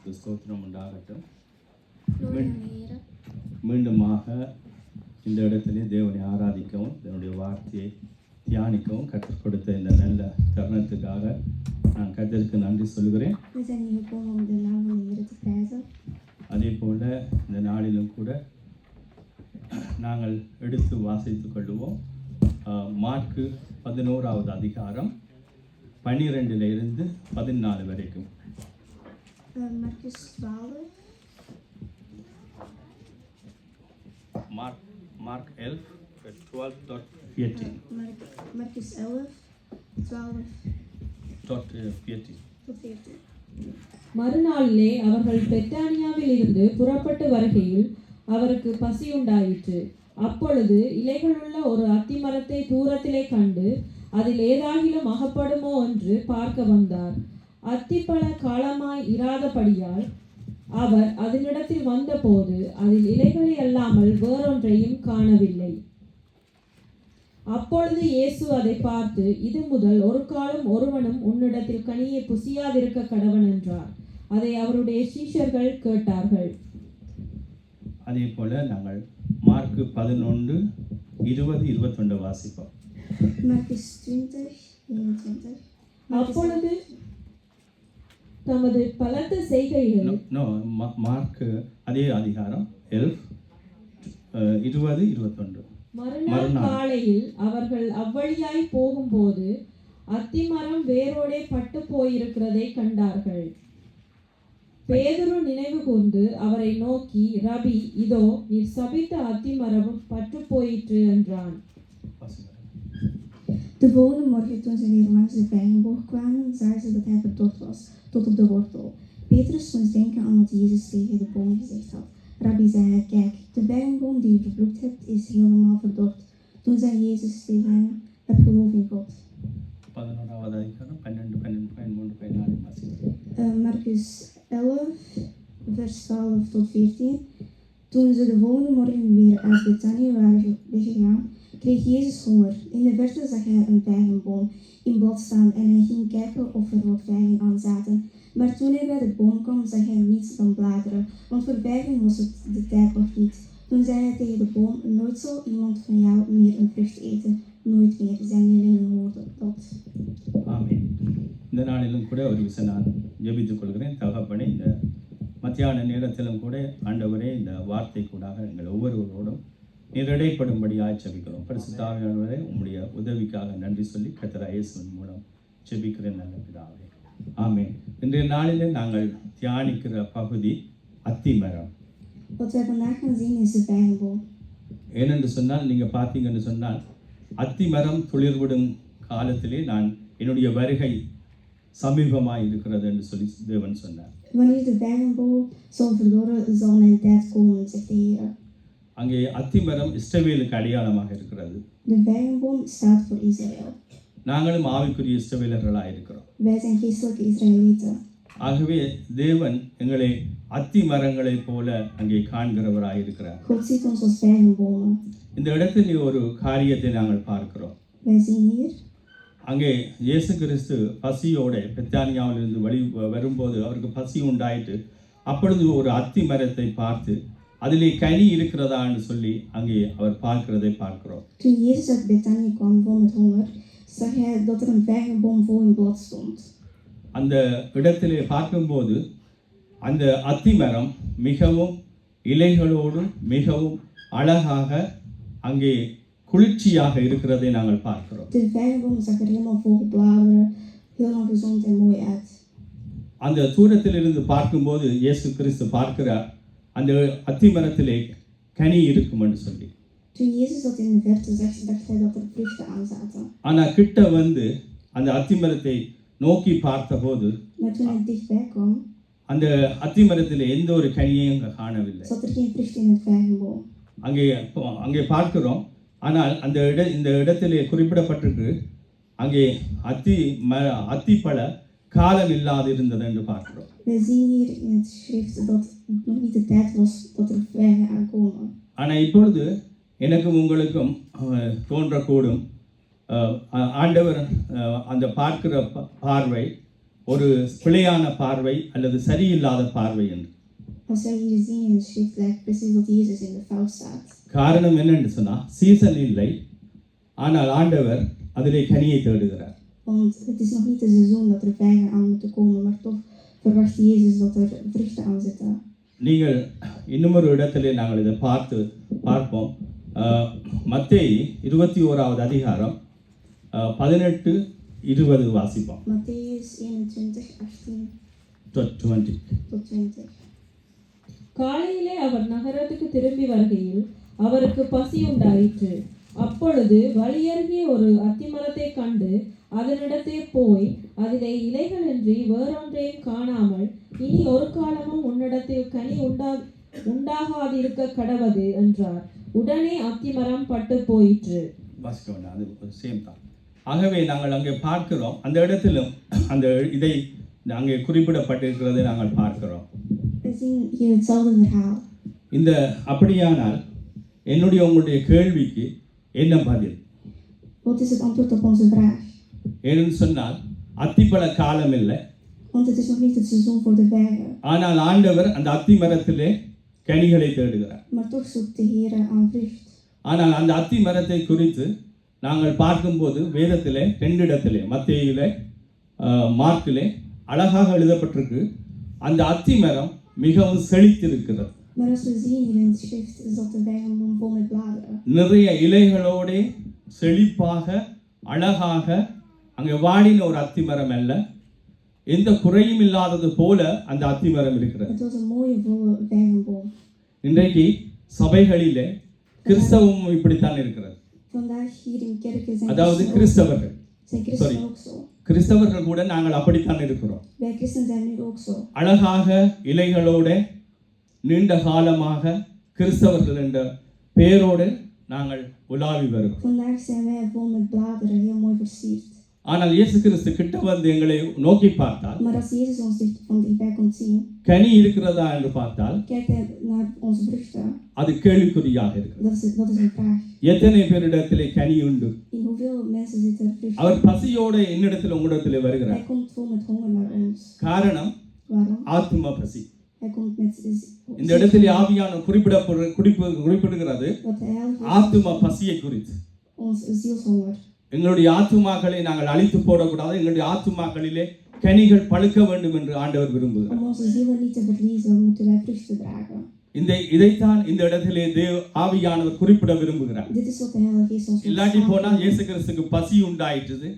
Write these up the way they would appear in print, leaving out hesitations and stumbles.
நாமத்துக்கு ஸ்தோத்திரம் உண்டாகட்டும். Gloria a Ere. மீண்டுமாக இந்த இடத்திலே தேவனை ஆராதிக்கவும் இதனுடைய வார்த்தையை தியானிக்கவும் கற்றுக் கொடுத்த இந்த நல்ல தருணத்துக்காக நான் கர்த்தருக்கு நன்றி சொல்கிறேன். We zijn hier gekomen om de naam van de Heer te prijzen. அதே போல் இந்த நாளிலும் கூட நாங்கள் எடுத்து வாசித்து கொள்வோம். மார்க்கு 11வது அதிகாரம் 12 to 14 வரைக்கும். Marcus 12. Mark 11, 12 to 14. Marcus 11, 12 tot 14. tot 14. மறுநாளிலே அவர்கள் பெத்தானியாவில் இருந்து புறப்பட்டு வருகையில் அவருக்கு பசி உண்டாயிற்று. அப்பொழுது இலைகளுள்ள ஒரு அத்திமரத்தை தூரத்திலே கண்டு அதில் ஏதாகிலும் அகப்படுமோ என்று பார்க்க வந்தார். அத்திப்பழ காலமாய் இராதபடியால் அவர் அதனிடத்தில் வந்தபோது அதில் இலைகளை அல்லாமல் வேறொன்றையும் காணவில்லை. அப்பொழுது இயேசு அதை பார்த்து, இது முதல் ஒரு காலம் ஒருவனும் உன்னிடத்தில் கனியை புசியாதிருக்க கடவன் என்றார். அதை அவருடைய சீஷர்கள் கேட்டார்கள். அதே போல நாங்கள் மார்க் 11, 20, 21 வாசிப்போம். Marcus 20, 21. அப்பொழுது தமது பலத்த செய்கைகள் மார்க் அதே அதிகாரம் 11, 20, 21. மறுநாள் காலையில் அவர்கள் அவ்வழியாய் போகும்போது அத்திமரம் வேரோடே பட்டு போயிருக்கிறதை கண்டார்கள். பேதுரு நினைவு கூர்ந்து அவரை நோக்கி, ரபி, இதோ நீர் சபித்த அத்திமரம் பட்டு போயிற்று என்றான். De volgende morgen toen ze weer langs de vijgenboog kwamen, zagen ze dat hij verdord was, tot op de wortel. Petrus moest denken aan wat Jezus tegen de boom gezegd had. Rabbi, zei hij, kijk, de vijgenboom die u vervloekt hebt, is helemaal verdord. Toen zei Jezus tegen hem, heb geloof in God. Marcus 11, vers 12 tot 14. Toen ze de volgende morgen weer uit Betanië waren weggegaan, kreeg Jezus honger. In de verte zag hij een vijgenboom in blad staan en hij ging kijken of er wat vijgen aan zaten. Maar toen hij bij de boom kwam, zag hij niets dan bladeren, want voor vijgen was het de tijd nog niet. Toen zei hij tegen de boom, nooit zal iemand van jou meer een vrucht eten, nooit meer. Zijn leerlingen hoorden dat. ஆமென். இந்த நாளிலும் கூட ஒரு விஷயம் நான் ஜெபித்துக் கொள்கிறேன். தகப்பனே, இந்த மத்தியான நேரத்திலும் கூட ஆண்டவரே, இந்த வார்த்தை கூடாக எங்கள் ஒவ்வொருவரோடும் நிறைடைப்படும்படியாக ஜெபிக்கிறோம். பரிசுத்த ஆவியானவரே, உம்முடைய உதவிக்காக நன்றி சொல்லி கர்த்தர் இயேசுவின் மூலம் ஜெபிக்கிறேன் நல்ல பிதாவே. ஆமென். இன்றைய நாளிலே நாங்கள் தியானிக்கிற பகுதி அத்திமரம். Wat wij vandaag gaan zien is de vijgenboom. ஏனென்று சொன்னால், நீங்கள் பார்த்தீங்கன்னு சொன்னால், அத்திமரம் துளிர்விடும் காலத்திலே நான் என்னுடைய வருகை சமீபமாக இருக்கிறது என்று சொல்லி தேவன் சொன்னார். Wanneer de vijgenboom zal verdorren, zal mijn tijd komen, zegt de Heer. அங்கே அத்திமரம் இஸ்ரவேலுக்கு அடையாளமாக இருக்கிறது. De vijgenboom staat voor Israël. நாங்களும் ஆவிக்குரிய இஸ்ரவேலர்களாக இருக்கிறோம். Wij zijn geestelijke Israëlieten. ஆகவே தேவன் எங்களை அத்தி மரங்களைப் போல அங்கே காண்கிறவராக இருக்கிறார். God ziet ons als vijgenbomen. இந்த இடத்தில் ஒரு காரியத்தை நாங்கள் பார்க்கிறோம். Wij zien hier அங்கே இயேசு கிறிஸ்து பசியோட பெத்தானியாவிலிருந்து வரும்போது அவருக்கு பசி உண்டாயிட்டு, அப்பொழுது ஒரு அத்தி மரத்தை பார்த்து அதிலே கனி இருக்கிறதா என்று சொல்லி அங்கே அவர் பார்க்கிறதை பார்க்கிறோம். Toen Jezus uit Betanië kwam vol met honger, zag hij dat er een vijgenboom vol in blad stond. அந்த இடத்திலே பார்க்கும்போது அந்த அத்திமரம் மிகவும் இலைகளோடும் மிகவும் அழகாக அங்கே குளிர்ச்சியாக இருக்கிறதை நாங்கள் பார்க்கிறோம். De vijgenboom zag er helemaal vol bladeren, helemaal gezond en mooi uit. அந்த தூரத்திலிருந்து பார்க்கும்போது இயேசு கிறிஸ்து பார்க்கிறார், அந்த அத்திமரத்திலே கனி இருக்கும் என்று சொல்லி. Toen Jezus dat in de verte zag, dacht hij dat er vruchten aan zaten. ஆனால் கிட்ட வந்து அந்த அத்திமரத்தை நோக்கி பார்த்தபோது Maar toen hij dichtbij kwam, அந்த அத்திமரத்திலே எந்த ஒரு கனியையும் காணவில்லை. zat er geen vrucht in het vijgenboom. அங்கே பார்க்கிறோம். ஆனால் இந்த இடத்திலே குறிப்பிடப்பட்டிருக்கு, அங்கே அத்திப்பழ காலம் இல்லாது இருந்தது என்று பார்க்கிறோம். Wij zien hier in het schrift dat het nog niet de tijd was dat er vijgen aankomen. ஆனால் இப்பொழுது எனக்கும் உங்களுக்கும் தோன்றக்கூடும், ஆண்டவர் அந்த பார்க்கிற பார்வை ஒரு பிழையான பார்வை அல்லது சரியில்லாத பார்வை என்று. Als wij hier zien in de schrift, lijkt precies dat Jezus in de fout staat. காரணம் என்னன்னு சொன்னா சீசன் இல்லை, ஆனால் ஆண்டவர் அதிலே கனியை தேடுகிறார். Want het is nog niet de seizoen dat er vijgen aan moeten komen, maar toch verwacht Jezus dat er vruchten aan zitten. நீங்கள் இன்னுமொரு இடத்திலே நாங்கள் இதை பார்ப்போம். மத்தேயு 21வது அதிகாரம் 18-20 வாசிப்போம். Matthäus 21:18 tot 20. tot 20. காலையிலே அவர் நகரத்துக்கு திரும்பி வருகையில் அவருக்கு பசி உண்டாயிற்று. அப்பொழுது வழியருகே ஒரு அத்திமரத்தை கண்டு அதனிடத்தே போய் அதிலே இலைகளின்றி வேறொன்றையும் காணாமல், இனி ஒரு காலமும் உன்னிடத்தில் கனி உண்டாகாதிருக்க கடவது என்றார். உடனே அத்திமரம் பட்டு போயிற்று. வாசிக்க வேண்டாம், அது சேம் தான். ஆகவே நாங்கள் அங்கே பார்க்கிறோம், அந்த இடத்திலும் அந்த இதை அங்கே குறிப்பிடப்பட்டிருக்கிறதை நாங்கள் பார்க்கிறோம். We zien hier hetzelfde verhaal. இந்த அப்படியானால் என்னுடைய உங்களுடைய கேள்விக்கு என்ன பதில்? Wat is het antwoord op onze vraag? ஏன்னு சொன்னால் அத்திப்பழ காலம் இல்லை, Want het is nog niet het seizoen voor de vijgen. ஆனால் ஆண்டவர் அந்த அத்தி மரத்திலே கனிகளை தேடுகிறார். Maar toch zoekt de Heer aan vrucht. ஆனால் அந்த அத்தி மரத்தை குறித்து நாங்கள் பார்க்கும்போது வேதத்திலே 2 இடத்திலே, மத்தேயுவிலே மார்க்கிலே அழகாக எழுதப்பட்டிருக்கு. அந்த அத்தி மரம் மிகவும் செழித்திருக்கிறது. Maar als we zien hier in de schrift, is dat de vijgenboom vol met bladeren. நிறைய இலைகளோடு செழிப்பாக அழகாக, அங்கே வாடின ஒரு அத்தி மரம் அல்ல, எந்த குறையும் இல்லாதது போல அந்த அத்தி மரம் இருக்கிறது. Het was een mooie volle vijgenboom. இன்றைக்கு சபைகளிலே கிறிஸ்தவமும் இப்படித்தான் இருக்கிறது. Vandaag hier in kerken zijn அதாவது christenen கிறிஸ்தவர்கள் zijn ook zo. கிறிஸ்தவர்கள் கூட நாங்கள் அப்படித்தான் இருக்கிறோம். Wij christenen zijn nu ook zo. அழகாக இலைகளோட நீண்ட காலமாக கிறிஸ்தவர்கள் என்ற பெயரோடு நாங்கள் உலாவி வருகிறோம். Vandaag zijn wij vol met bladeren, heel mooi versierd. ஆனால் இயேசு கிறிஸ்து கிட்ட வந்து எங்களை நோக்கி பார்த்தால், Maar als Jezus ons van dichtbij komt zien, கனி இருக்கிறதா என்று பார்த்தால் kijkt hij naar onze vruchten. அது கேள்விக்குறியாக இருக்கிறது. Dat is een vraag. எத்தனை பேரிடத்திலே கனி உண்டு? In hoeveel mensen zit er vrucht? அவர் பசியோட என்னிடத்தில் உங்களிடத்தில் வருகிறார். Hij komt vol met honger naar ons. காரணம் Waarom? ஆத்ம பசி. Hij komt met இந்த இடத்தில் ஆவியான குறிப்பிடுகிறது wat de Heilige ஆத்ம பசியை குறித்து. ons zielshonger. எங்களுடைய ஆத்துமாக்களை நாங்கள் அழித்து போடக்கூடாது, எங்களுடைய ஆத்துமாக்களிலே கனிகள் பழுக்க வேண்டும் என்று ஆண்டவர் விரும்புகிறார். Om onze zielen niet te verliezen, moeten wij vruchten dragen. இதைத்தான் இந்த இடத்திலே ஆவியானவர் குறிப்பிட விரும்புகிறார். Dit is wat de Heilige Geest ons இல்லாட்டி போனா இயேசு கிறிஸ்துக்கு பசி உண்டாயிட்டது,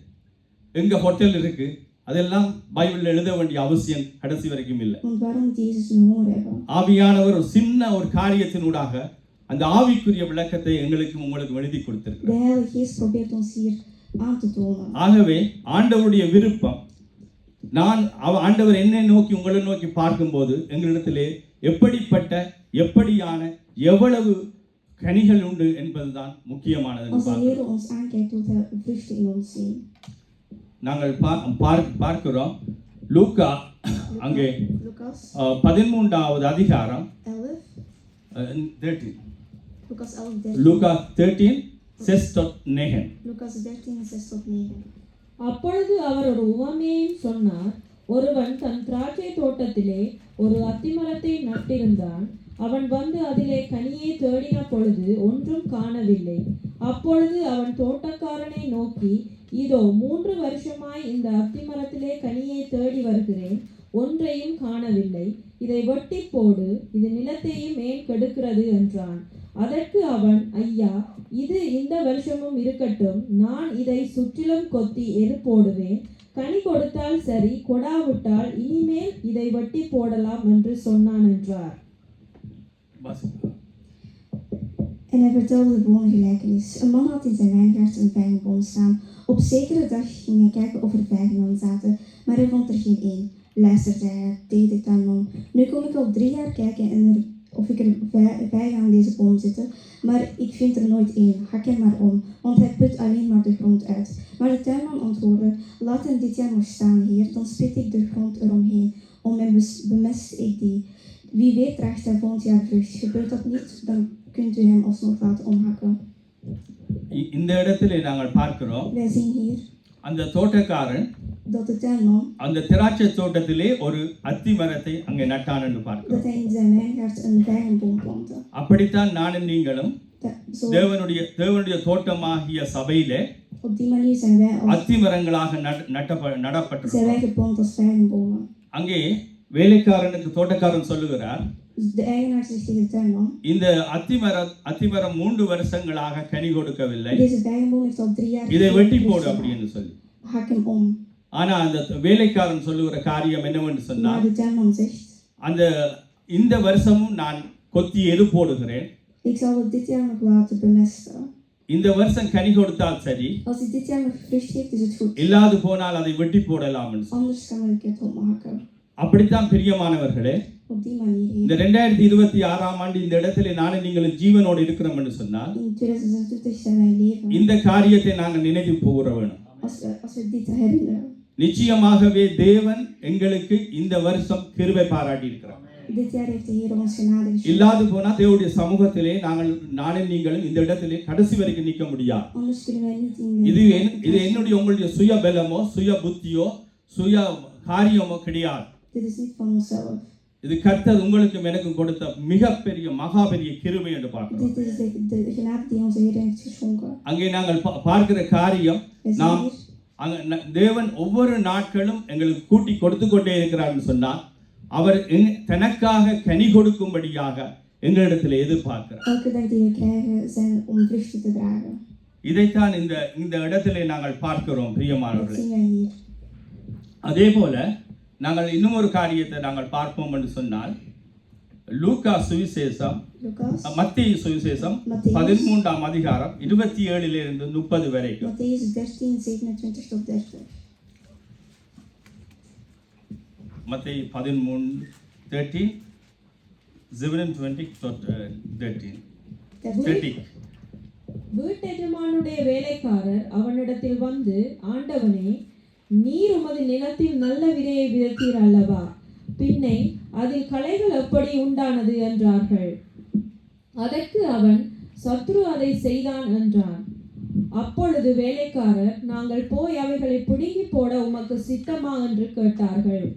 எங்க ஹோட்டல் இருக்கு, அதெல்லாம் பைபிள்ல எழுத வேண்டிய அவசியம் கடைசி வரைக்கும் இல்லை. Want waarom moet Jezus nu honger hebben? ஆவியானவர் ஒரு சின்ன ஒரு காரியத்தினூடாக அந்த ஆவிக்குரிய விளக்கத்தை எங்களுக்கு உங்களுக்கு எழுதி கொடுத்திருக்கிறார். De Heilige Geest probeert ons hier aan te tonen. ஆகவே ஆண்டவருடைய விருப்பம், ஆண்டவர் என்னை நோக்கி உங்களை நோக்கி பார்க்கும்போது எங்களிடத்திலே எப்படியான எவ்வளவு கனிகள் உண்டு என்பதுதான் முக்கியமானது. Als de Heer ons aankijkt, doet hij vruchten in ons zien. நாங்கள் பார்க்கிறோம் லூக்கா அங்கே Lucas 13வது அதிகாரம் 11. Lucas 11:13. லூக்கா 13:6-9. Lucas 13:6-9. அப்பொழுது அவர் ஒரு உவமையையும் சொன்னார். ஒருவன் தன் திராட்சை தோட்டத்திலே ஒரு அத்திமரத்தை நட்டிருந்தான். அவன் வந்து அதிலே கனியை தேடின பொழுது ஒன்றும் காணவில்லை. அப்பொழுது அவன் தோட்டக்காரனை நோக்கி, இதோ 3 வருஷமாய் இந்த அத்திமரத்திலே கனியை தேடி வருகிறேன், ஒன்றையும் காணவில்லை. இதை வெட்டி போடு, இது நிலத்தையும் ஏன் கெடுக்கிறது என்றான். அதற்கு அவன், ஐயா, இது இந்த வருஷமும் இருக்கட்டும், நான் இதை சுற்றிலும் கொத்தி எரு போடுவேன். கனி கொடுத்தால் சரி, கொடாவிட்டால் இனிமேல் இதை வெட்டி போடலாம் என்று சொன்னான் என்றார். En hij vertelde de volgende gelijkenis. Een man had in zijn wijngaard een vijgenboom staan. Op zekere dag ging hij kijken of er vijgen aan zaten, maar hij vond er geen één. Luister, zei hij tegen de tuinman. Nu kom ik al 3 jaar kijken of ik er vijgen aan deze boom zitten, maar ik vind er nooit één. Hak hem maar om, want hij put alleen maar de grond uit. Maar de tuinman antwoordde, laat hem dit jaar nog staan, heer, dan spit ik de grond eromheen, bemest ik die. Wie weet draagt hij volgend jaar vrucht. Gebeurt dat niet, dan kunt u hem alsnog laten omhakken. இந்த இடத்திலே நாங்கள் பார்க்கிறோம், Wij zien hier அந்த தோட்டக்காரன் dat de tuinman, அந்த திராட்சை தோட்டத்திலே ஒரு அத்தி மரத்தை அங்கே நட்டான் என்று பார்க்கிறோம். dat hij in zijn wijngaard een wijnboom plantte. அப்படித்தான் நானும் நீங்களும் Zo, தேவனுடைய தோட்டமாகிய சபையிலே op die manier zijn wij அத்தி மரங்களாக zijn நடப்பட்டிருக்கிறோம். wij geplant als wijnbomen. அங்கே வேலைக்காரனுக்கு தோட்டக்காரன் சொல்லுகிறார், Dus de eigenaar zegt tegen de tuinman, இந்த அத்திமரம் 3 வருஷங்களாக கனி கொடுக்கவில்லை, deze wijnboom heeft al 3 jaar இதை வெட்டி geen போடு vrucht அப்படின்னு gedaan. சொல்லி. Hak hem om. ஆனா அந்த வேலைக்காரன் சொல்லுகிற காரியம் என்னவென்று Maar சொன்னால், de tuinman zegt, இந்த வருஷமும் நான் கொத்தி எரு போடுகிறேன், ik zal het dit jaar nog laten bemesten. இந்த வருஷம் கனி கொடுத்தால் சரி, Als hij dit jaar nog vrucht heeft, is het goed. இல்லாது போனால் அதை வெட்டி போடலாம் என்று சொல்லி. Anders kan ik het opmaken. அப்படித்தான் பிரியமானவர்களே, Op die manier. இந்த 2026ஆம் ஆண்டு இந்த இடத்திலே நானும் நீங்களும் ஜீவனோடு இருக்கிறோம் என்று சொன்னால், In 2026 zijn wij leven. இந்த காரியத்தை நாங்கள் நினைவு கூற வேணும். Als we dit herinneren. நிச்சயமாகவே தேவன் எங்களுக்கு இந்த வருஷம் கிருபை பாராட்டி இருக்கிறார். Dit jaar heeft de Heer ons genade geschonken. இல்லாது போனா தேவனுடைய சமூகத்திலே நானும் நீங்களும் இந்த இடத்திலே கடைசி வரைக்கும் நிற்க முடியாது. Anders kunnen wij niet in இது என்னுடைய உங்களுடைய சுய பலமோ சுய புத்தியோ சுய காரியமோ கிடையாது. Dit is niet van onszelf. இது கர்த்தர் உங்களுக்கும் எனக்கும் கொடுத்த மிகப்பெரிய மகா பெரிய கிருபை என்று பார்க்கிறோம். Dit is de genade die onze Heer heeft geschonken. அங்கே நாங்கள் பார்க்கிற காரியம், Wij zien நாம் hier, தேவன் ஒவ்வொரு நாட்களும் எங்களுக்கு கூட்டி கொடுத்து கொண்டே இருக்கிறார்னு சொன்னால், அவர் தனக்காக கனி கொடுக்கும்படியாக எங்களிடத்தில் எதிர்பார்க்கிறார். elke dag die we krijgen zijn om vruchten te dragen. இதைத்தான் இந்த இடத்திலே நாங்கள் பார்க்கிறோம் Dat பிரியமானவர்களே. zien wij hier. அதே போல நாங்கள் இன்னும் ஒரு காரியத்தை நாங்கள் பார்ப்போம் என்று சொன்னால், லூக்கா சுவிசேஷம், Lucas, மத்தேயு சுவிசேஷம் Mattheüs. 13ஆம் அதிகாரம் 27 30 வரைக்கும். Matthäus 13, 27 tot 30. மத்தேயு 13 27 tot 13. Ter 30. வீட்டெஜமானுடைய வேலைக்காரர் அவனிடத்தில் வந்து, ஆண்டவனே, நீர் உமது நிலத்தில் நல்ல விதையை விதைத்தீர் அல்லவா? பின்னை அதில் களைகள் எப்படி உண்டானது என்றார்கள். அதற்கு அவன், சத்ரு அதை செய்தான் என்றான். அப்பொழுது வேலைக்காரர், நாங்கள் போய் அவைகளை பிடுங்கி போட உமக்கு சித்தமா என்று கேட்டார்கள்.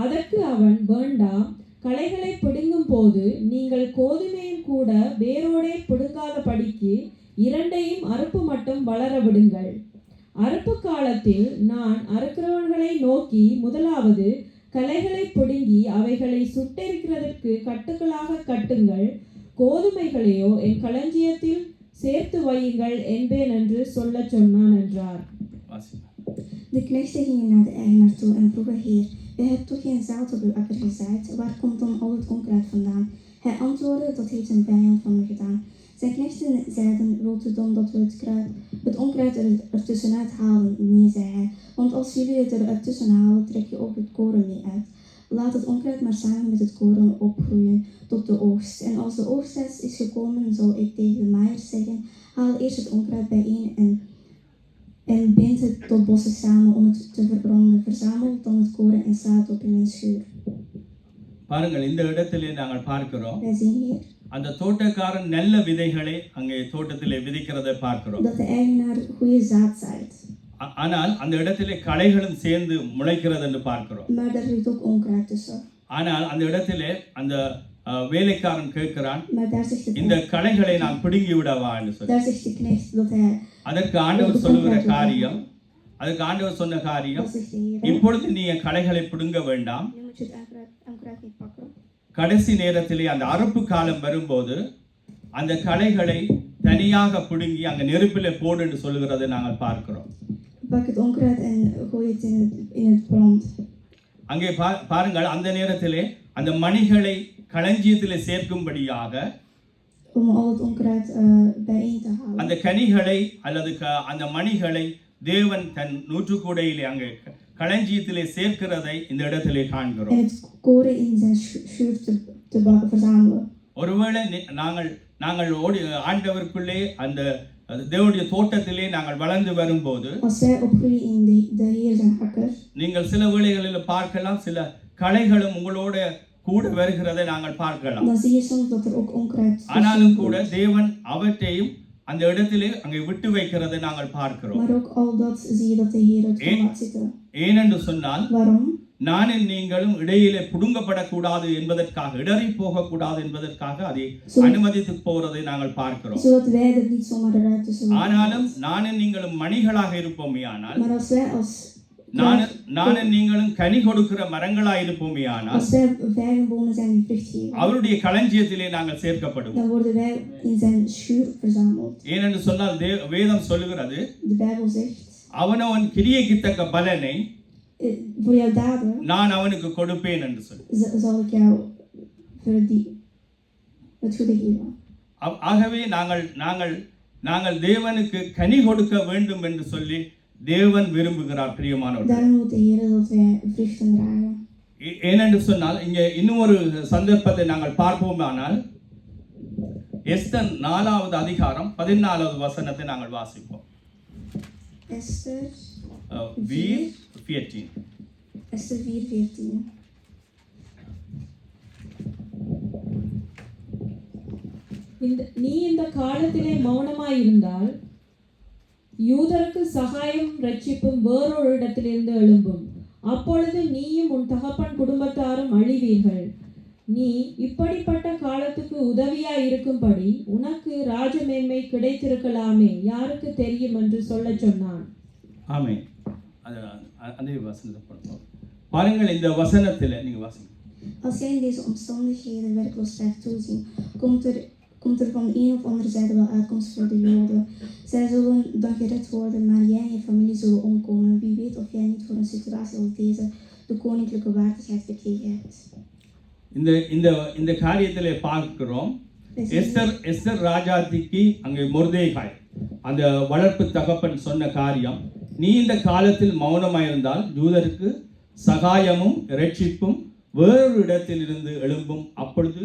அதற்கு அவன், வேண்டாம், களைகளை பிடுங்கும் போது நீங்கள் கோதுமையும் கூட வேரோடே பிடுங்காத படிக்கு 2ஐயும் அறுப்பு மட்டும் வளர விடுங்கள். அறுப்பு காலத்தில் நான் அறுக்கிறவர்களை நோக்கி, முதலாவது களைகளை பிடுங்கி அவைகளை சுட்டெரிக்கிறதற்கு கட்டுகளாக கட்டுங்கள், கோதுமைகளையோ என் களஞ்சியத்தில் சேர்த்து வையுங்கள் என்பேன் என்று சொல்லச் சொன்னான் என்றார். De knechten gingen naar de eigenaar toe en vroegen, Heer, u hebt toch geen zaad op uw akker gezaaid? Waar komt dan al het onkruid vandaan? Hij antwoordde, dat heeft een vijand van me gedaan. Zijn knechten zeiden, wilt u dan dat we het onkruid er tussenuit halen? Nee, zei hij, want als jullie het er tussen halen, trek je ook het koren mee uit. Laat het onkruid maar samen met het koren opgroeien tot de oogst. En als de oogsttijd is gekomen, zal ik tegen de maaiers zeggen, haal eerst het onkruid bijeen en bind het tot bossen samen om het te verbranden. Verzamel dan het koren en zaad op in een schuur. பாருங்கள், இந்த இடத்திலே நாங்கள் பார்க்கிறோம், Wij zien hier அந்த தோட்டக்காரன் நல்ல விதைகளை அங்கே தோட்டத்திலே விதைக்கிறதை பார்க்கிறோம். dat de eigenaar goede zaad zaait. ஆனால் அந்த இடத்திலே களைகளும் சேர்ந்து முளைக்கிறது என்று பார்க்கிறோம். Maar daar zit ook onkruid tussen. ஆனால் அந்த இடத்திலே அந்த வேலைக்காரன் கேட்கிறான், Maar daar zegt de இந்த knecht, களைகளை நான் பிடுங்கி விடவா என்று சொல்லி. daar zegt de knecht dat hij, அதற்கு ஆண்டவர் சொல்லுகிற காரியம், அதுக்கு ஆண்டவர் சொன்ன காரியம், dat zegt de Heer, இப்பொழுது நீ என் களைகளை பிடுங்க வேண்டாம், nu moet je het onkruid niet pakken. கடைசி நேரத்திலே அந்த அறுப்பு காலம் வரும்போது அந்த களைகளை தனியாக பிடுங்கி அங்கே நெருப்பிலே போடு என்று சொல்லுகிறதை நாங்கள் பார்க்கிறோம். Pak het onkruid en gooi het in het brand. அங்கே பாருங்கள், அந்த நேரத்திலே அந்த மணிகளை களஞ்சியத்திலே சேர்க்கும்படியாக Om al het onkruid bijeen te halen. அந்த கனிகளை அல்லது அந்த மணிகளை தேவன் தன் நூற்றுக்கூடையிலே அங்கே களஞ்சியத்திலே சேர்க்கிறதை இந்த இடத்திலே காண்கிறோம். En het koren in zijn schuur te verzamelen. ஒருவேளை நாங்கள் ஆண்டவருக்குள்ளே அந்த தேவனுடைய தோட்டத்திலே நாங்கள் வளர்ந்து வரும்போது, Als wij opgroeien in de Heer zijn akker, நீங்கள் சில வேளைகளில் பார்க்கலாம், சில களைகளும் உங்களோட கூட வருகிறதை நாங்கள் பார்க்கலாம். dan zie je soms dat er ook onkruid ஆனாலும் tussen கூட komt. தேவன் அவற்றையும் அந்த இடத்திலே அங்கே விட்டு வைக்கிறதை நாங்கள் பார்க்கிறோம். Maar ook al dat zie je dat de Heer het kan laten zitten. ஏனென்று சொன்னால் Waarom? நானும் நீங்களும் இடையிலே புடுங்கப்படக்கூடாது என்பதற்காக, இடறி போகக்கூடாது என்பதற்காக அதை அனுமதித்து போறதை நாங்கள் பார்க்கிறோம். Zodat wij er niet zomaar eruit tussen ஆனாலும் நானும் நீங்களும் மணிகளாக இருப்போமே ஆனால், Maar als wij நானும் நீங்களும் கனி கொடுக்கிற மரங்களாக இருப்போமே ஆனால், als wij vijgenbomen zijn die vrucht geven, அவருடைய களஞ்சியத்திலே நாங்கள் சேர்க்கப்படுவோம். dan worden wij in zijn schuur verzameld. ஏனென்று சொன்னால் வேதம் சொல்லுகிறது, De Bijbel zegt, அவனவன் கிரியைக்கு தக்க பலனை voor jouw daden நான் அவனுக்கு கொடுப்பேன் என்று சொல்லி. zal ik jou het goede geven. ஆகவே நாங்கள் தேவனுக்கு கனி கொடுக்க வேண்டும் என்று சொல்லி தேவன் விரும்புகிறார் பிரியமானவர்களே. Daarom wil de Heer dat wij vruchten dragen. ஏனென்று சொன்னால் இங்கே இன்னும் ஒரு சந்தர்ப்பத்தை நாங்கள் பார்ப்போமானால், எஸ்தர் 4வது அதிகாரம் 14வது வசனத்தை நாங்கள் வாசிப்போம். Esther 4:14. Esther 4:14. நீ இந்த காலத்திலே மௌனமாயிருந்தால் யூதருக்கு சகாயம் ரட்சிப்பும் வேறொரு இடத்திலிருந்து எழும்பும். அப்பொழுது நீயும் உன் தகப்பன் குடும்பத்தாரும் அழிவீர்கள். நீ இப்படிப்பட்ட காலத்துக்கு உதவியாய் இருக்கும்படி உனக்கு ராஜமேன்மை கிடைத்திருக்கலாமே, யாருக்கு தெரியும் என்று சொல்லச் சொன்னான். ஆமென். அந்த வசனத்தை படிப்போம். பாருங்கள், இந்த வசனத்தில் நீங்க வாசிங்க. Als jij in deze omstandigheden werkloosheid toezien, komt er van de een of andere zijde wel uitkomst voor de Joden. Zij zullen dan gered worden, maar jij en je familie zullen omkomen. Wie weet of jij niet voor een situatie als deze de koninklijke waardigheid gekregen hebt. இந்த காரியத்திலே பார்க்கிறோம், Esther ராஜாத்திக்கு அங்கே மொர்தேகாய் அந்த வளர்ப்பு தகப்பன் சொன்ன காரியம், நீ இந்த காலத்தில் மௌனமாயிருந்தால் யூதருக்கு சகாயமும் இரட்சிப்பும் வேறொரு இடத்திலிருந்து எழும்பும். அப்பொழுது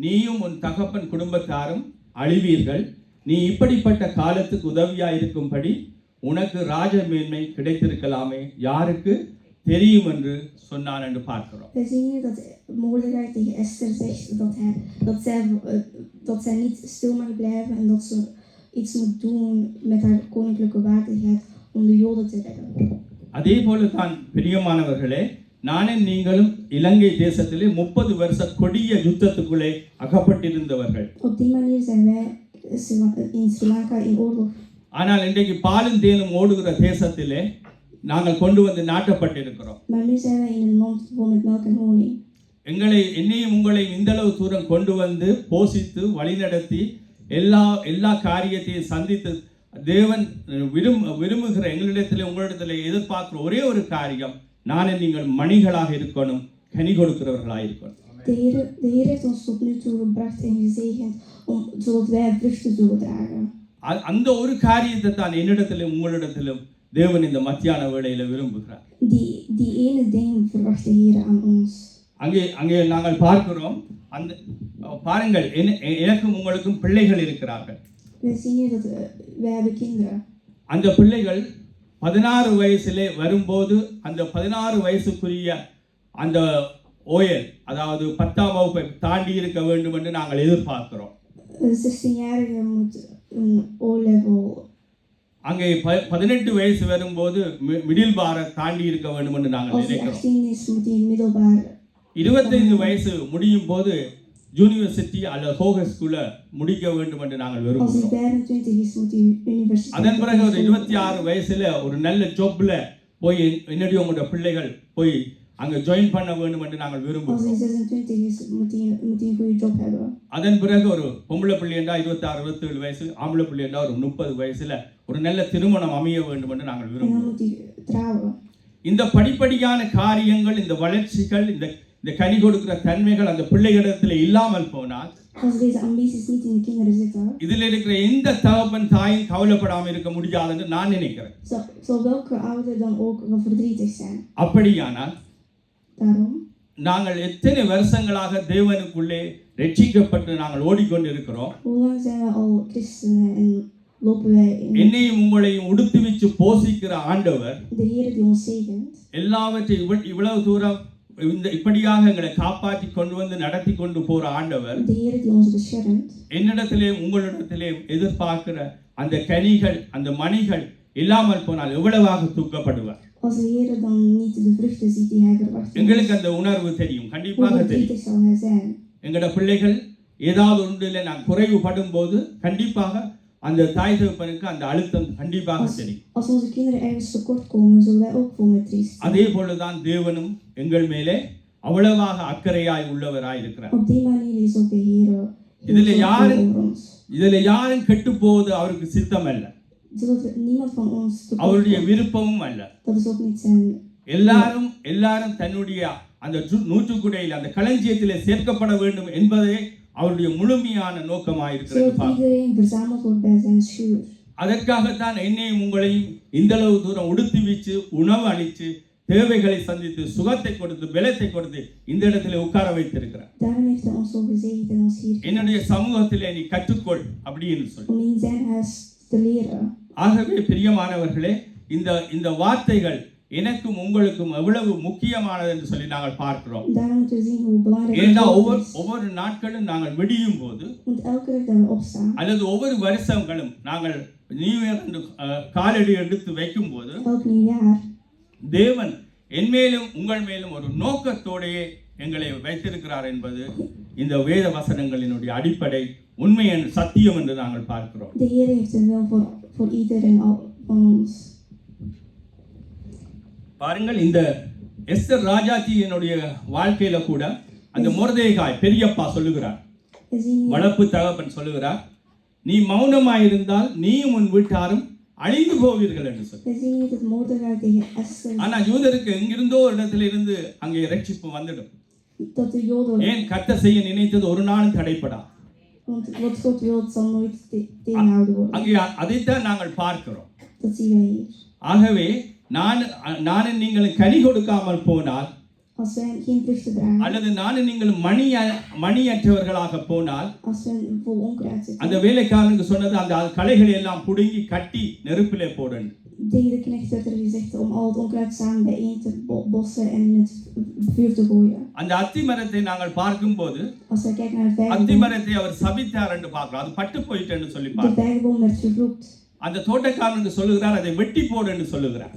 நீயும் உன் தகப்பன் குடும்பத்தாரும் அழிவீர்கள். நீ இப்படிப்பட்ட காலத்துக்கு உதவியாயிருக்கும்படி உனக்கு ராஜமேன்மை கிடைத்திருக்கலாமே, யாருக்கு தெரியும் என்று சொன்னான் என்று பார்க்கிறோம். We zien hier dat Mordechai tegen Esther zegt dat zij niet stil mag blijven en dat ze iets moet doen met haar koninklijke waardigheid om de Joden te redden. அதே போல தான் பிரியமானவர்களே, நானும் நீங்களும் இலங்கை தேசத்திலே 30 வருஷ கொடிய யுத்தத்துக்குள்ளே அகப்பட்டிருந்தவர்கள். Op die manier zijn wij in Sri Lanka in oorlog. ஆனால் இன்றைக்கு பாலும் தேனும் ஓடுகிற தேசத்திலே நாங்கள் கொண்டு வந்து நாட்டப்பட்டிருக்கிறோம். Maar nu zijn wij in een land vol met melk en honing. என்னையும் உங்களையும் இந்த அளவு தூரம் கொண்டு வந்து போஷித்து வழிநடத்தி எல்லா காரியத்தையும் சந்தித்து தேவன் விரும்புகிற எங்களிடத்தில் உங்களிடத்தில் எதிர்பார்க்கிற ஒரே ஒரு காரியம், நானே நீங்கள் மணிகளாக இருக்கணும், கனி கொடுக்கிறவர்களாக இருக்கணும். De Heer heeft ons tot nu toe gebracht en gezegend zodat wij vruchten zullen dragen. அந்த ஒரு காரியத்தை தான் என்னிடத்திலும் உங்களிடத்திலும் தேவன் இந்த மத்தியான வேளையில விரும்புகிறார். Die ene ding verwacht de Heer aan ons. அங்கே நாங்கள் பார்க்கிறோம், அந்த பாருங்கள், எனக்கும் உங்களுக்கும் பிள்ளைகள் இருக்கிறார்கள். We zien hier dat wij hebben kinderen. அந்த பிள்ளைகள் 16 வயசிலே வரும்போது அந்த 16 வயசுக்குரிய அந்த ஓயல், அதாவது 10ஆம் வகுப்பை தாண்டி இருக்க வேண்டும் என்று நாங்கள் எதிர்பார்க்கிறோம். Een 16-jarige moet een O-level. அங்கே 18 வயசு வரும்போது மிடில் பார தாண்டி இருக்க வேண்டும் என்று நாங்கள் Als hij நினைக்கிறோம். 18 is, moet hij middelbaar. 25 வயசு முடியும் போது யூனிவர்சிட்டி அல்லது ஹோகஸ் ஸ்கூல்ல முடிக்க வேண்டும் என்று நாங்கள் Als hij விரும்புகிறோம். 25 is, moet hij universiteit. அதன் பிறகு ஒரு 26 வயசுல ஒரு நல்ல ஜாப்ல போய் என்னுடைய உங்களுடைய பிள்ளைகள் போய் அங்க ஜாயின் பண்ண வேண்டும் என்று நாங்கள் Als hij விரும்புகிறோம். 26 is, moet hij een goede job hebben. அதன் பிறகு ஒரு பொம்பளை பிள்ளைண்டா 26 27 வயசு, ஆம்பளை பிள்ளைண்டா ஒரு 30 வயசுல ஒரு நல்ல திருமணம் அமைய வேண்டும் என்று நாங்கள் En dan விரும்புகிறோம். moet hij trouwen. இந்த படிப்படியான காரியங்கள், இந்த வளர்ச்சிகள், இந்த கனி கொடுக்கிற தன்மைகள் அந்த பிள்ளைகளிடத்தில் இல்லாமல் போனால், Als deze ambities niet in de kinderen zitten, இதில் இருக்கிற எந்த தகப்பன் தாயும் கவலைப்படாமல் இருக்க முடியாது என்று நான் நினைக்கிறேன். zal welke ouder dan ook wel verdrietig zijn. அப்படியானால் Daarom, நாங்கள் எத்தனை வருஷங்களாக தேவனுக்குள்ளே ரட்சிக்கப்பட்டு நாங்கள் ஓடிக்கொண்டு இருக்கிறோம். hoe lang zijn we al christenen en lopen wij in என்னையும் உங்களையும் உடுத்துவிச்சு போஷிக்கிற ஆண்டவர் de Heer die ons zegent, எல்லாவற்றையும் இவ்வளவு தூரம் இந்த இப்படியாக எங்களை காப்பாற்றி கொண்டு வந்து நடத்தி கொண்டு போற ஆண்டவர் De Heer die ons beschermt. என்னிடத்திலே உங்களிடத்திலே எதிர்பார்க்கிற அந்த கனிகள் அந்த மணிகள் இல்லாமல் போனால் எவ்வளவாக தூக்கப்படுவார். Als de Heer dan niet de vruchten ziet die hij verwacht, எங்களுக்கு அந்த உணர்வு தெரியும், hoe கண்டிப்பாக தெரியும். verdrietig zal hij zijn. எங்களோட பிள்ளைகள் ஏதாவது ஒன்றில் நான் குறைவுபடும் போது கண்டிப்பாக அந்த தாய் தகப்பனுக்கு அந்த அழுத்தம் கண்டிப்பாக தெரியும். Als onze kinderen ergens tekort komen, zullen wij ook vol met triest zijn. அதே போலதான் தேவனும் எங்கள் மேலே அவ்வளவாக அக்கறையாய் உள்ளவராய் இருக்கிறார். Op die manier is ook de Heer heel Iedere zorgvuldig jaren- over ons. இதுல யாரும் கெட்டு போவது அவருக்கு சித்தம் அல்ல, Zodat niemand van ons tekort அவருடைய komt. விருப்பமும் அல்ல. Dat is ook niet zijn. எல்லாரும் தன்னுடைய அந்த நூற்றுக்குடையில் அந்த களஞ்சியத்திலே சேர்க்கப்பட வேண்டும் என்பதே அவருடைய முழுமையான நோக்கமாயிருக்கிறது. Zodat iedereen verzameld wordt bij zijn schuur. அதற்காகத்தான் என்னையும் உங்களையும் இந்த அளவு தூரம் உடுத்தி வச்சு உணவு அளித்து தேவைகளை சந்தித்து சுகத்தை கொடுத்து பலத்தை கொடுத்து இந்த இடத்துல உட்கார வைத்திருக்கிறார். Daarom heeft hij ons zo gezegend en ons hier என்னுடைய சமூகத்திலே நீ கற்றுக்கொள் அப்படின்னு சொல்லி. om in zijn huis te leren. ஆகவே பிரியமானவர்களே, இந்த வார்த்தைகள் எனக்கும் உங்களுக்கும் எவ்வளவு முக்கியமானது என்று சொல்லி நாங்கள் பார்க்கிறோம். Daarom moeten we zien hoe belangrijk ஏன்னா het is. ஒவ்வொரு நாட்களும் நாங்கள் விடியும் போது Want elke dag dat we opstaan, அல்லது ஒவ்வொரு வருஷங்களும் நாங்கள் நியூ இயர் என்று காலடி எடுத்து வைக்கும் போது elk nieuwjaar, தேவன் என்மேலும் உங்கள் மேலும் ஒரு நோக்கத்தோடையே எங்களை வைத்திருக்கிறார் என்பது இந்த வேத வசனங்களினுடைய அடிப்படை உண்மை சத்தியம் என்று நாங்கள் பார்க்கிறோம். de Heer heeft een wil voor ieder en al van ons. பாருங்கள், இந்த எஸ்தர் ராஜாஜியினுடைய வாழ்க்கையில கூட அந்த மொர்தேகாய் பெரியப்பா சொல்லுகிறார், We zien hier, வளர்ப்பு தகப்பன் சொல்லுகிறார், நீ மௌனமாயிருந்தால் நீயும் உன் வீட்டாரும் அழிந்து போவீர்கள் என்று சொல்லி. we zien hier dat Mordechai tegen Esther, ஆனா யூதருக்கு எங்கிருந்தோ ஒரு இடத்துல இருந்து அங்கே ரட்சிப்பு வந்துடும். dat de Joden, ஏன் கர்த்தர் செய்ய நினைத்தது ஒரு நாளும் தடைப்படா. want wat God wil zal nooit tegengehouden worden. அங்கே அதைத்தான் நாங்கள் பார்க்கிறோம். Dat zien wij hier. ஆகவே நானும் நீங்களும் கனி கொடுக்காமல் போனால் Als wij geen vruchten dragen, அல்லது நானும் நீங்களும் மணியற்றவர்களாக போனால் als wij vol onkruid zitten, அந்த வேலைக்காரனுக்கு சொன்னது அந்த களைகளை எல்லாம் புடுங்கி கட்டி நெருப்பிலே போடணும். tegen de knecht werd er gezegd om al het onkruid samen bijeen te bossen en in het vuur te gooien. அந்த அத்தி மரத்தை நாங்கள் பார்க்கும்போது Als wij kijken naar de அத்தி vijgenboom, மரத்தை அவர் சபித்தார் என்று பார்க்கிறோம். அது பட்டு போயிட்டுன்னு சொல்லி de பார்க்கிறோம். vijgenboom werd vervloekt. அந்த தோட்டக்காரனுக்கு சொல்லுகிறார், அதை வெட்டி போடு என்று சொல்லுகிறார்.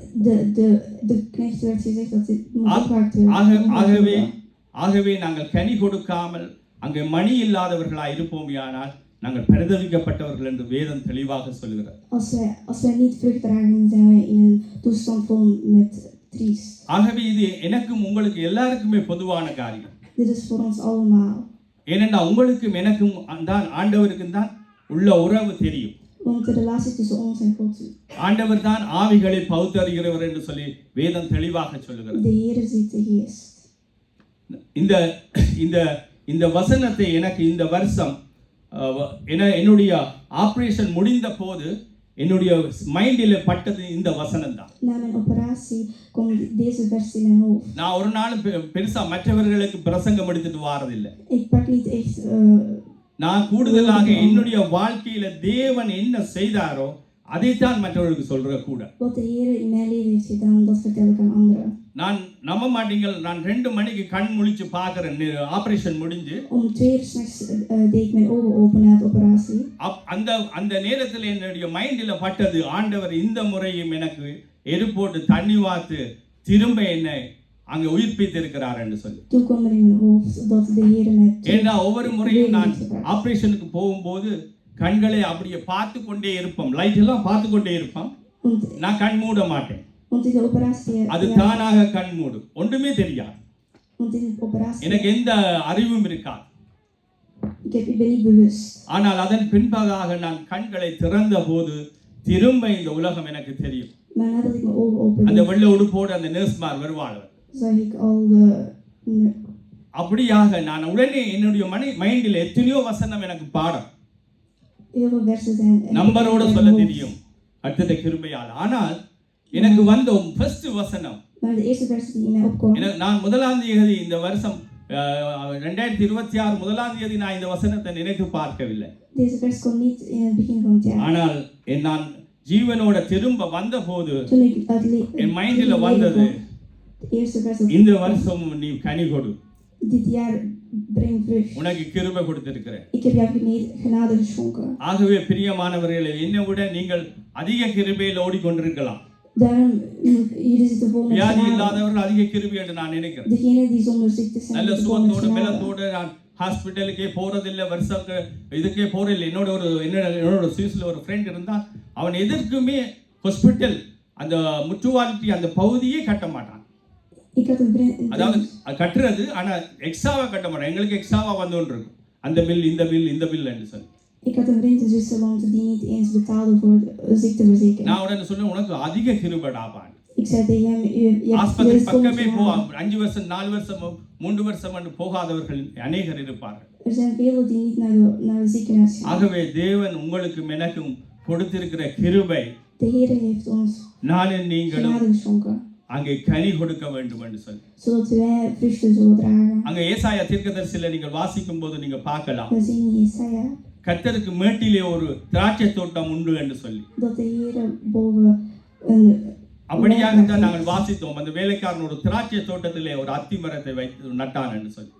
De knecht werd gezegd dat dit moet opgehakt ஆகவே worden. ஆகவே நாங்கள் கனி கொடுக்காமல் அங்கே மணி இல்லாதவர்களாக இருப்போமையானால் நாங்கள் பரிதவிக்கப்பட்டவர்கள் என்று வேதம் தெளிவாக சொல்லுகிறார். Als wij niet vrucht dragen, zijn wij in een toestand vol met triest. ஆகவே இது எனக்கும் உங்களுக்கு எல்லாருக்குமே பொதுவான காரியம். Dit is voor ons allemaal. ஏனென்றால் உங்களுக்கும் எனக்கும் தான் ஆண்டவருக்கும் தான் உள்ள உறவு தெரியும். Want de relatie tussen ons en God, ஆண்டவர் தான் ஆவிகளை பகுத்தறிகிறவர் என்று சொல்லி வேதம் தெளிவாக சொல்லுகிறது. de Heer ziet de geest. இந்த இந்த இந்த வசனத்தை எனக்கு இந்த வருஷம் என்னுடைய ஆபரேஷன் முடிந்த போது என்னுடைய மைண்டில் பட்டது இந்த வசனம் தான். Na mijn operatie kwam deze vers in mijn hoofd. நான் ஒரு நாளும் பெருசா மற்றவர்களுக்கு பிரசங்கம் எடுத்துட்டு வாரதில்லை. Ik pak niet echt நான் கூடுதலாக என்னுடைய வாழ்க்கையில தேவன் என்ன செய்தாரோ அதைத்தான் மற்றவர்களுக்கு சொல்ற கூட. wat de Heer in mijn leven heeft gedaan, dat vertel ik aan anderen. நான் நம்ப மாட்டீங்கள், நான் 2 மணிக்கு கண் முழிச்சு பார்க்கிறேன் ஆபரேஷன் முடிஞ்சு. Om 2 uur 's nachts deed ik mijn ogen open na de operatie. அந்த நேரத்தில் என்னுடைய மைண்டில் பட்டது, ஆண்டவர் இந்த முறையும் எனக்கு எரிபோட்டு தண்ணி வாத்து திரும்ப என்னை அங்கே உயிர்ப்பித்து இருக்கிறார் என்று சொல்லி. Toen kwam er in mijn hoofd dat de Heer mij ஏன்னா ஒவ்வொரு முறையும் நான் ஆபரேஷனுக்கு போகும்போது கண்களை அப்படியே பார்த்து கொண்டே இருப்போம், லைட் எல்லாம் பார்த்து கொண்டே இருப்போம், நான் கண் மூட மாட்டேன். want in de operatie, அது தானாக கண் மூடும், ஒன்றுமே தெரியாது, want in de operatie, எனக்கு எந்த அறிவும் இருக்காது. ik ben niet bewust. ஆனால் அதன் பின்பாக நான் கண்களை திறந்த போது திரும்ப இந்த உலகம் எனக்கு தெரியும். Maar nadat ik mijn ogen open அந்த deed, வெள்ளை உடுப்போடு அந்த நர்ஸ்மார் வருவாள். zag ik al de அப்படியாக நான் உடனே என்னுடைய மைண்டில் எத்தனையோ வசனம் எனக்கு பாடம் heel veel versen zijn. நம்பரோட சொல்ல தெரியும் அடுத்த கிருபையால். ஆனால் எனக்கு வந்த ஃபர்ஸ்ட் வசனம், Maar de eerste vers die in mij opkwam, நான் 1ஆம் தேதி இந்த வருஷம் 2026 1ஆம் தேதி நான் இந்த வசனத்தை நினைத்து பார்க்கவில்லை. deze vers kwam niet in het begin van het jaar. ஆனால் நான் ஜீவனோட திரும்ப வந்த போது Toen ik uit என் மைண்டில் leven வந்தது, kwam, Het eerste vers dat இந்த வருஷம் நீ கனி கொடு, dit jaar breng vrucht. உனக்கு கிருபை கொடுத்திருக்கிறேன். Ik heb jou genade geschonken. ஆகவே பிரியமானவர்களே, என்னை விட நீங்கள் அதிக கிருபையில் ஓடிக்கொண்டிருக்கலாம். Daarom, jullie zitten vol met வியாதி genade. இல்லாதவர்கள் அதிக கிருபை என்று நான் நினைக்கிறேன். Degenen die zonder ziekte zijn, நல்ல zitten vol met சுகத்தோடு genade. பலத்தோடு நான் ஹாஸ்பிட்டலுக்கே போறதில்லை, வருஷத்துக்கு இதுக்கே போறதில்லை. என்னோட சுவிஸ்ல ஒரு ஃப்ரெண்ட் இருந்தான். அவன் எதற்குமே ஹாஸ்பிட்டல் அந்த முற்றுவாலிட்டி அந்த பகுதியே கட்ட மாட்டான். Ik had een vriend. அதாவது கட்டுறது, ஆனா எக்ஸ்ட்ராவா கட்ட மாட்டான். எங்களுக்கு எக்ஸ்ட்ராவா வந்து கொண்டு இருக்கும், அந்த பில் இந்த பில் இந்த பில் என்று சொல்லி. Ik had een vriend in Zwitserland die niet eens betaalde voor de ziekteverzekering. நான் உடனே சொன்னேன், உனக்கு அதிக கிருபைடாப்பான். Ik zei tegen hem, je ஆஸ்பத்திரி hebt vol met பக்கமே போ, genade. 5 வருஷம் 4 வருஷம் 3 வருஷம் என்று போகாதவர்கள் அநேகர் இருப்பார்கள். Er zijn velen die niet naar de ziekenhuis gaan. ஆகவே தேவன் உங்களுக்கும் எனக்கும் கொடுத்திருக்கிற கிருபை, De Heer heeft ons நானும் நீங்களும் genade geschonken, அங்கே கனி கொடுக்க வேண்டும் என்று சொல்லி. zodat wij vruchten zullen dragen. அங்க ஏசாயா தீர்க்கதரிசியில நீங்கள் வாசிக்கும் போது நீங்க பார்க்கலாம், We zien in Jesaja கர்த்தருக்கு மேட்டிலே ஒரு திராட்சை தோட்டம் உண்டு என்று சொல்லி. dat de Heer boven een அப்படியாகத்தான் நாங்கள் வாசித்தோம். அந்த வேலைக்காரன் ஒரு திராட்சை தோட்டத்திலே ஒரு அத்தி மரத்தை வைத்து நட்டான் என்று சொல்லி.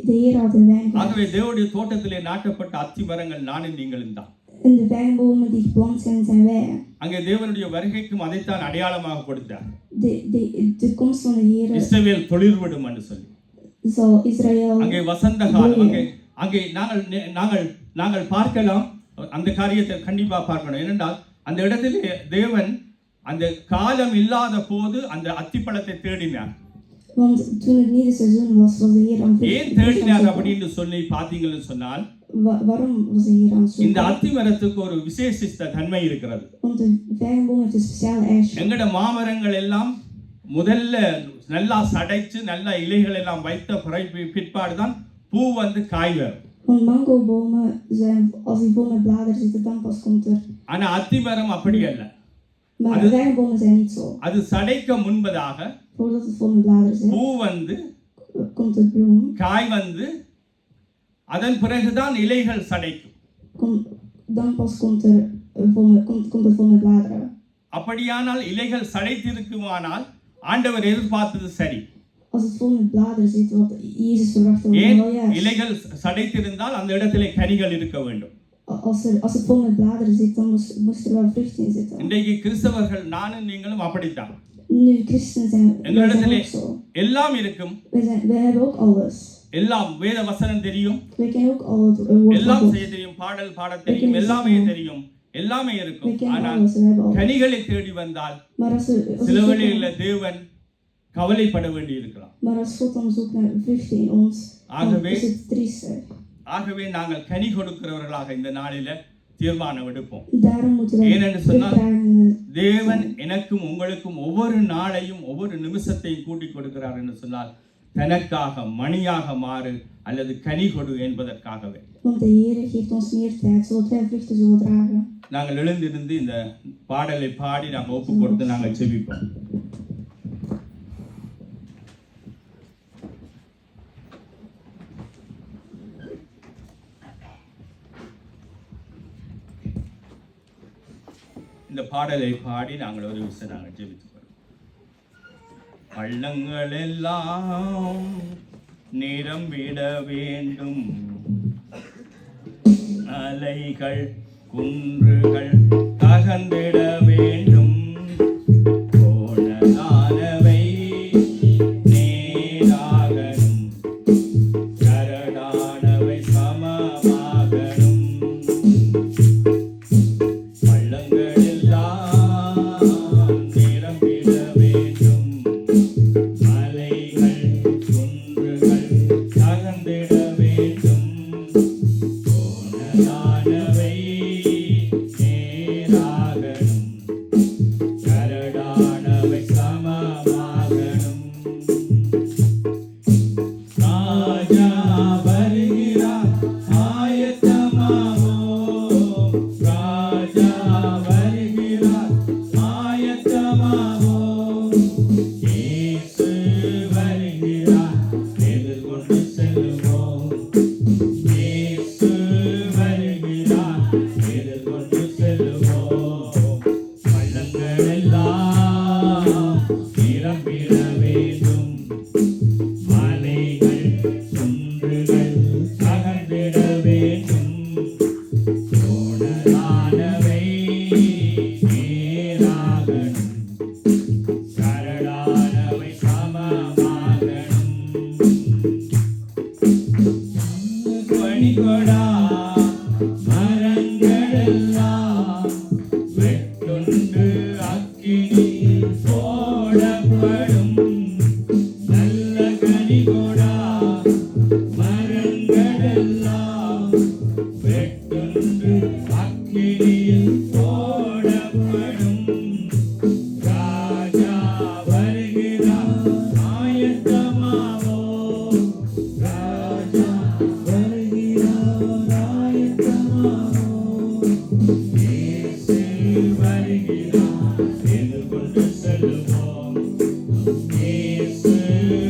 de Heer had een wijngaard. ஆகவே தேவனுடைய தோட்டத்திலே நாட்டப்பட்ட அத்தி மரங்கள் நானும் நீங்களும் தான். En de wijnbomen die geplant zijn, zijn wij. அங்கே தேவனுடைய வருகைக்கும் அதைத்தான் அடையாளமாக கொடுத்தார். De komst van de Heer இஸ்ரவேல் தொழில்விடும் என்று சொல்லி. zal Israël. அங்கே வசந்த காலம், அங்கே நாங்கள் பார்க்கலாம். அந்த காரியத்தை கண்டிப்பா பார்க்கணும். ஏனென்றால் அந்த இடத்திலே தேவன் அந்த காலம் இல்லாத போது அந்த அத்திப்பழத்தை தேடினார். Want toen het niet de seizoen was, was de Heer aan het ஏன் தேடினார் அப்படின்னு சொல்லி பார்த்தீங்கன்னு சொன்னால், Waarom was de Heer aan het இந்த zoeken? அத்தி மரத்துக்கு ஒரு விசேஷித்த தன்மை இருக்கிறது. Want de wijnboom heeft een speciale eisje. எங்கட மாமரங்கள் எல்லாம் முதல்ல நல்லா சடைச்சு நல்ல இலைகள் எல்லாம் வைத்த பிற்பாடுதான் பூ வந்து காய் வரும். Want mangobomen zijn, als die vol met bladeren zitten, dan pas komt er. ஆனா அத்தி மரம் அப்படி அல்ல. Maar de wijnbomen zijn niet zo. அது சடைக்க முன்பதாக Voordat het vol met bladeren zit, பூ வந்து komt het bloem. காய் வந்து அதன் பிறகுதான் இலைகள் சடைக்கும். Dan pas komt het vol met bladeren. அப்படியானால் இலைகள் சடைத்திருக்குமானால் ஆண்டவர் எதிர்பார்த்தது சரி. Als het vol met bladeren zit, wat Jezus verwachtte, was ஏன் wel juist. இலைகள் சடைத்திருந்தால் அந்த இடத்திலே கனிகள் இருக்க வேண்டும். Als het vol met bladeren zit, dan moest er wel vrucht in zitten. இன்றைக்கு கிறிஸ்தவர்கள் நானும் நீங்களும் அப்படித்தான். Nu christenen zijn, wij zijn எங்களிடத்திலே ook zo. எல்லாம் இருக்கும், Wij hebben ook alles. எல்லாம் வேத வசனம் தெரியும், Wij kennen ook al het woord van எல்லாம் God. செய்ய தெரியும், பாடல் பாட தெரியும், எல்லாமே தெரியும், எல்லாமே Wij இருக்கும். kennen ஆனால் alles, we hebben alles. கனிகளை தேடி வந்தால் Maar als சில வேளைகளில் தேவன் கவலைப்பட வேண்டி இருக்கலாம். God dan zoekt naar vruchten in ons, dan ஆகவே is het triest. ஆகவே நாங்கள் கனி கொடுக்கிறவர்களாக இந்த நாளில தீர்மானம் எடுப்போம். Daarom moeten wij ஏனென்று vrucht சொன்னால் dragen in de தேவன் எனக்கும் உங்களுக்கும் ஒவ்வொரு நாளையும் ஒவ்வொரு நிமிஷத்தையும் கூட்டி கொடுக்கிறார் என்று சொன்னால் தனக்காக மணியாக மாறு அல்லது கனி கொடு என்பதற்காகவே. Want de Heer geeft ons meer tijd, zodat wij vruchten zullen dragen. நாங்கள் எழுந்திருந்து இந்த பாடலை பாடி நாங்கள் ஒப்பு கொடுத்து நாங்கள் செபிப்போம். இந்த பாடலை பாடி நாங்கள் ஒரு விஷயம் நாங்கள் ஜெபித்துக் கொள்வோம். பள்ளங்கள் எல்லாம் நிரம்பிட வேண்டும், அலைகள் குன்றுகள் தகர்ந்திட வேண்டும், கோணலானவை நேராகணும், கரடானவை சமமாகணும். பள்ளங்கள் எல்லாம் நிரம்பிட வேண்டும், அலைகள் குன்றுகள் தகர்ந்திட வேண்டும், கோணலானவை நேராகணும், கரடானவை சமமாகணும். ராஜா வருகிறார், ஆயத்தமாவோம். ராஜா வருகிறார், ஆயத்தமாவோம். இயேசு வருகிறார், எதிர்கொண்டு செல்லுவோம். இயேசு வருகிறார், எதிர்கொண்டு செல்லுவோம். பள்ளங்கள் எல்லாம் நிரம்பிட வேண்டும். கனிகொடா மரங்களெல்லாம் வெட்டுண்டு அக்கினியில் போடப்படும். நல்ல கனிகொடா மரங்களெல்லாம் வெட்டுண்டு அக்கினியில் போடப்படும். ராஜா வருகிறார் ஆயத்தமாவோ. ராஜா வருகிறார் ஆயத்தமாவோ. இயேசு வருகிறார் எதிர்கொண்டு செல்லுவோம். இயேசு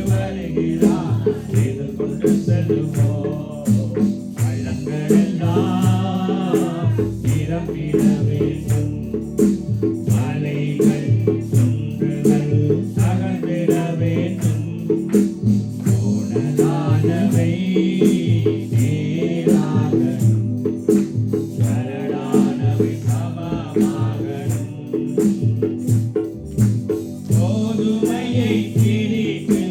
வருகிறார் எதிர்கொண்டு செல்லுவோம். பள்ளங்களெல்லாம் நிரம்பிட வேண்டும். மலைகள் குன்றுகள் தகர்ந்திட வேண்டும். கோணலானவை நேராகணும். கரடானவை சமமாகணும். கோதுமையை பிரித்து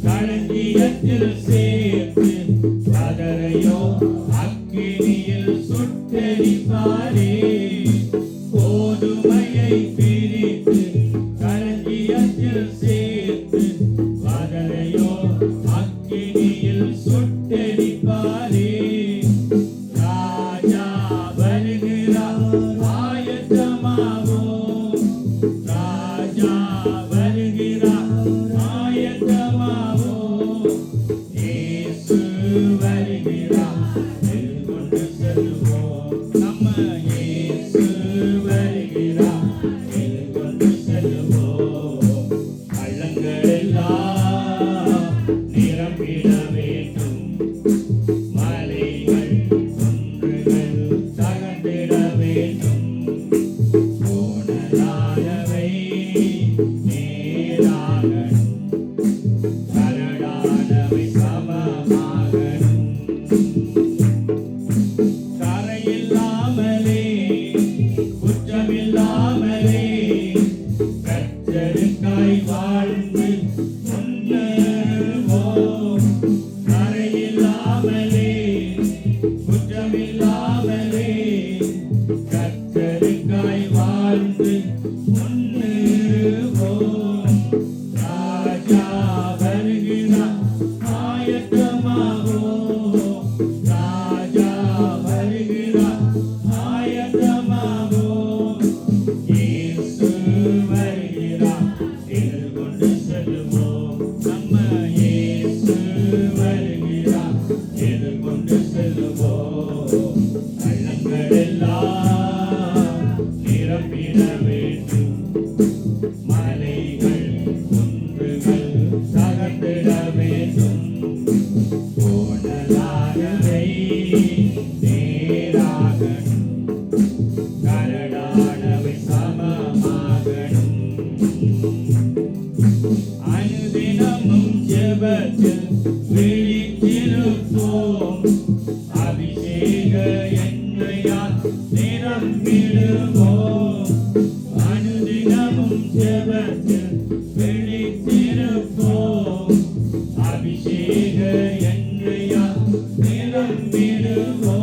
களஞ்சியத்தில் சேர்த்து பதரையோ அக்கினியில் சுட்டெரிப்பாரே. கோதுமையை பிரித்து களஞ்சியத்தில் சேர்த்து பதரையோ அக்கினியில் சுட்டெரிப்பாரே. ராஜா வருகிறார் ஆயத்தமாவோம். ராஜா வருகிறார் ஆயத்தமாவோம். இயேசு வருகிறார் எதிர்கொண்டு செல்வோம். நம்ம இயேசு வருகிறார் எதிர்கொண்டு செல்வோம். பள்ளங்களெல்லாம் நிரம்பிட வேண்டும். மலைகள் குன்றுகள் தகர்ந்திட வேண்டும். கோணலானவை நேராகணும். கரடானவை சமமாகணும். கரையில்லாமலே குற்றமில்லாமலே கர்த்தருக்காய் வாழ்ந்து முன்னேறுவோம். கரையில்லாமலே குற்றமில்லாமலே கர்த்தருக்காய் வாழ்ந்து முன்னேறுவோம். ராஜா வருகிறார் ஆயத்தமாவோம். ராஜா வருகிறார் ஆயத்தமாவோம். இயேசு வருகிறார் எதிர்கொண்டு செல்லுவோம். நம்ம இயேசு வருகிறார் எதிர்கொண்டு செல்லுவோம். பள்ளங்களெல்லாம் நிரம்பிட வேண்டும். மலைகள் குன்றுகள் தகர்ந்திட வேண்டும். கோணலானவை நேராகணும். கரடானவை சமமாகணும். அனுதினமும் ஜெபத்தில் விழித்திருப்போம். அபிஷேக எண்ணெயால் நிரம்பிடுவோம். அனுதினமும் ஜெபத்தில் விழித்திருப்போம். அபிஷேக எண்ணெயால் நிரம்பிடுவோம்.